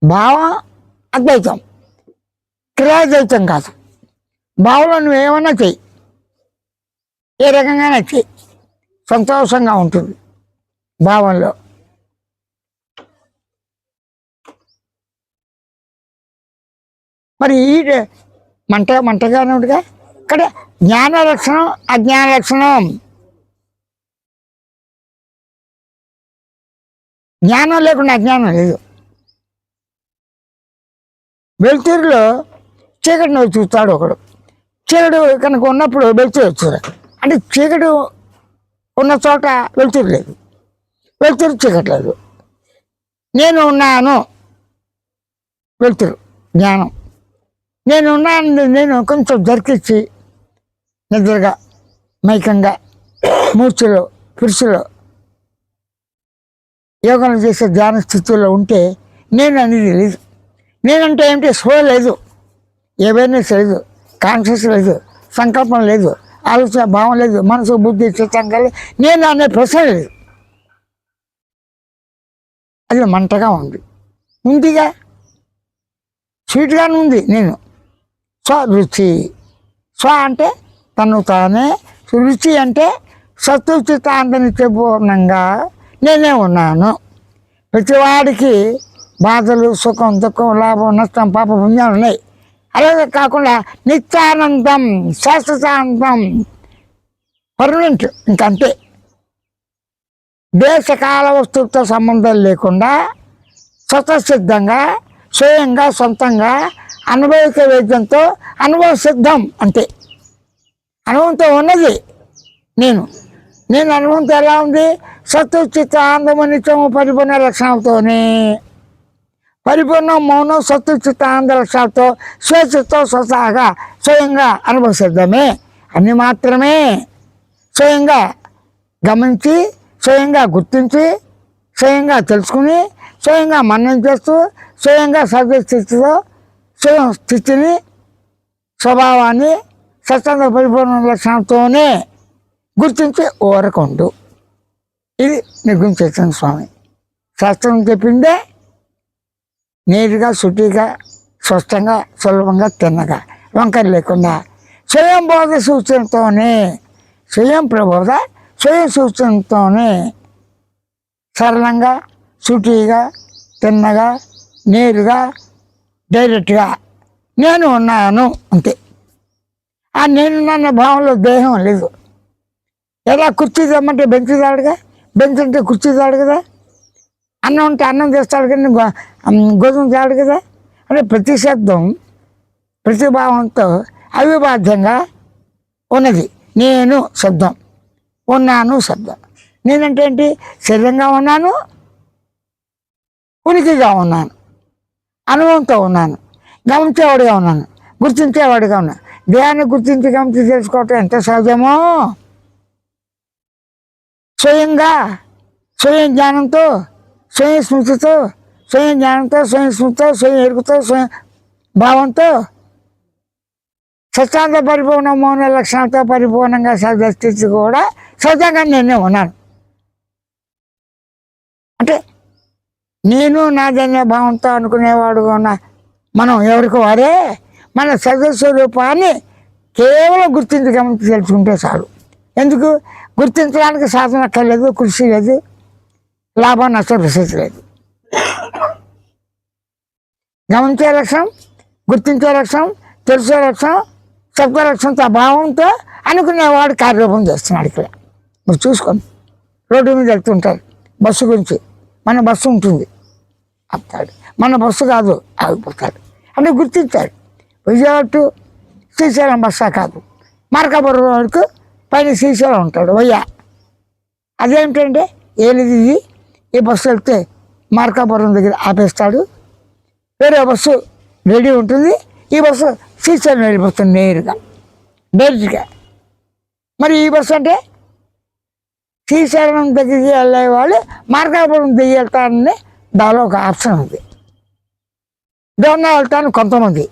భావం అద్వైతం, క్రియాద్వైతం కాదు. భావంలో నువ్వేమన్నా చెయ్యి, ఏ రకంగానే చెయ్యి, సంతోషంగా ఉంటుంది భావంలో. మరి ఈ మంటగానే ఉందిగా. ఇక్కడ జ్ఞాన లక్షణం, అజ్ఞాన లక్షణం. జ్ఞానం లేకుండా అజ్ఞానం లేదు. వెలుతురులో చీకటిని వచ్చి చూస్తాడు ఒకడు. చీకటి కనుక ఉన్నప్పుడు వెలుతురు వచ్చాడు అంటే చీకటి ఉన్న చోట వెలుతురు లేదు, వెలుతురు చీకటి లేదు. నేను ఉన్నాను, వెలుతురు జ్ఞానం. నేను ఉన్నాను, నేను కొంచెం జరికిచ్చి నిద్రగా, మైకంగా, మూర్ఛలో, పురుషులో యోగం చేసే ధ్యాన స్థితిలో ఉంటే నేను అనేది లేదు. నేనంటే ఏమిటి? స్లో లేదు, అవేర్నెస్ లేదు, కాన్షియస్ లేదు, సంకల్పం లేదు, ఆలోచన భావం లేదు, మనసు బుద్ధి చిత్తంగా నేను అనే ప్రశ్న లేదు. అది మంటగా ఉందిగా, స్వీట్గానే ఉంది. నేను స్వరుచి, స్వ అంటే తను తానే, రుచి అంటే సత్తుచితాంతనిత్య పూర్ణంగా నేనే ఉన్నాను. ప్రతివాడికి బాధలు, సుఖం, దుఃఖం, లాభం, నష్టం, పాప, పుణ్యాలు ఉన్నాయి. అలాగే కాకుండా నిత్యానందం, శాశ్వతానందం, పర్మనెంట్, ఇంకంతే. దేశకాల వస్తువుతో సంబంధం లేకుండా స్వతసిద్ధంగా, స్వయంగా, సొంతంగా, అనుభవిక వేద్యంతో అనుభవ సిద్ధం. అంతే, అనుభవంతో ఉన్నది నేను. అనుభవంతో ఎలా ఉంది? సత్తుచిత ఆనందము నిత్యము పరిపూర్ణ లక్షణాలతోనే, పరిపూర్ణ మౌనం సత్తుచిత ఆనంద లక్షణాలతో స్వేచ్ఛతో స్వతహాగా స్వయంగా అనుభవ సిద్ధమే. అన్ని మాత్రమే స్వయంగా గమనించి, స్వయంగా గుర్తించి, స్వయంగా తెలుసుకుని, స్వయంగా మననం చేస్తూ, స్వయంగా సర్వస్థితితో స్వయం స్థితిని, స్వభావాన్ని స్వతంత్ర పరిపూర్ణ లక్షణంతోనే గుర్తించి ఓరకుండు. ఇది నిర్గుణ చైతన్య స్వామి శాస్త్రం చెప్పిందే. నేరుగా, సుటిగా, స్పష్టంగా, సులభంగా, తిన్నగా, వంకర లేకుండా స్వయం బోధ సూచనతోనే, స్వయం ప్రబోధ స్వయం సూచనతోనే సరళంగా, సుటిగా, తిన్నగా, నేరుగా, డైరెక్ట్గా నేను ఉన్నాను. అంతే. ఆ నేనున్న భావంలో దేహం లేదు. ఎలా కుర్చీ తెమ్మంటే బెంచ్ తాడుగా, బెంచ్ అంటే కుర్చీ తాడు కదా. అన్నం ఉంటే అన్నం చేస్తాడు కానీ గోధుమ తాడు కదా. అంటే ప్రతి శబ్దం ప్రతిభావంతో అవిభాజ్యంగా ఉన్నది. నేను శబ్దం, ఉన్నాను శబ్దం. నేనంటే ఏంటి? శరీరంగా ఉన్నాను, ఉనికిగా ఉన్నాను, అనుభవంతో ఉన్నాను, గమనించేవాడిగా ఉన్నాను, గుర్తించేవాడిగా ఉన్నాను. దేహాన్ని గుర్తించి గమనించి తెలుసుకోవటం ఎంత సహజమో, స్వయంగా, స్వయం జ్ఞానంతో, స్వయం స్మృతితో, స్వయం జ్ఞానంతో, స్వయం స్మృతితో, స్వయం ఎరుగుతో, స్వయం భావంతో, స్వచ్ఛంద పరిపూర్ణ మౌన లక్షణాలతో పరిపూర్ణంగా సహజస్థితి కూడా సహజంగా నేనే ఉన్నాను. అంటే నేను నాదనే భావంతో అనుకునేవాడుగా ఉన్న మనం ఎవరికి వారే మన సజస్వరూపాన్ని కేవలం గుర్తించి గమనించి తెలుసుకుంటే చాలు. ఎందుకు? గుర్తించడానికి సాధన అక్కర్లేదు, కృషి లేదు, లాభం నష్టం రిసెర్చ్ లేదు. గమనించే లక్షణం, గుర్తించే లక్షణం, తెలిసే లక్షణం, శబ్ద లక్షణంతో భావంతో అనుకునేవాడు కార్యరూపం చేస్తున్నాడు. ఇక్కడ మీరు చూసుకోండి, రోడ్డు మీద వెళ్తుంటారు. బస్సు గురించి, మన బస్సు ఉంటుంది, ఆపుతాడు. మన బస్సు కాదు, ఆగిపోతాడు. అంటే గుర్తించాడు. విజయవాడ టు శ్రీశైలం బస్సా కాదు, మార్కాపురం వరకు పైన శ్రీశైలం ఉంటాడు వయ్యా. అదేంటంటే ఏది ఈ బస్సు వెళ్తే మార్కాపురం దగ్గర ఆపేస్తాడు, వేరే బస్సు రెడీ ఉంటుంది, ఈ బస్సు శ్రీశైలం వెళ్ళిపోతుంది నేరుగా, డైరెక్ట్గా. మరి ఈ బస్సు అంటే శ్రీశైలం దగ్గరికి వెళ్ళే వాళ్ళు మార్కాపురం దిగి వెళ్తారని దానిలో ఒక ఆప్షన్ ఉంది. దూరంగా వెళ్తాను కొంతమంది,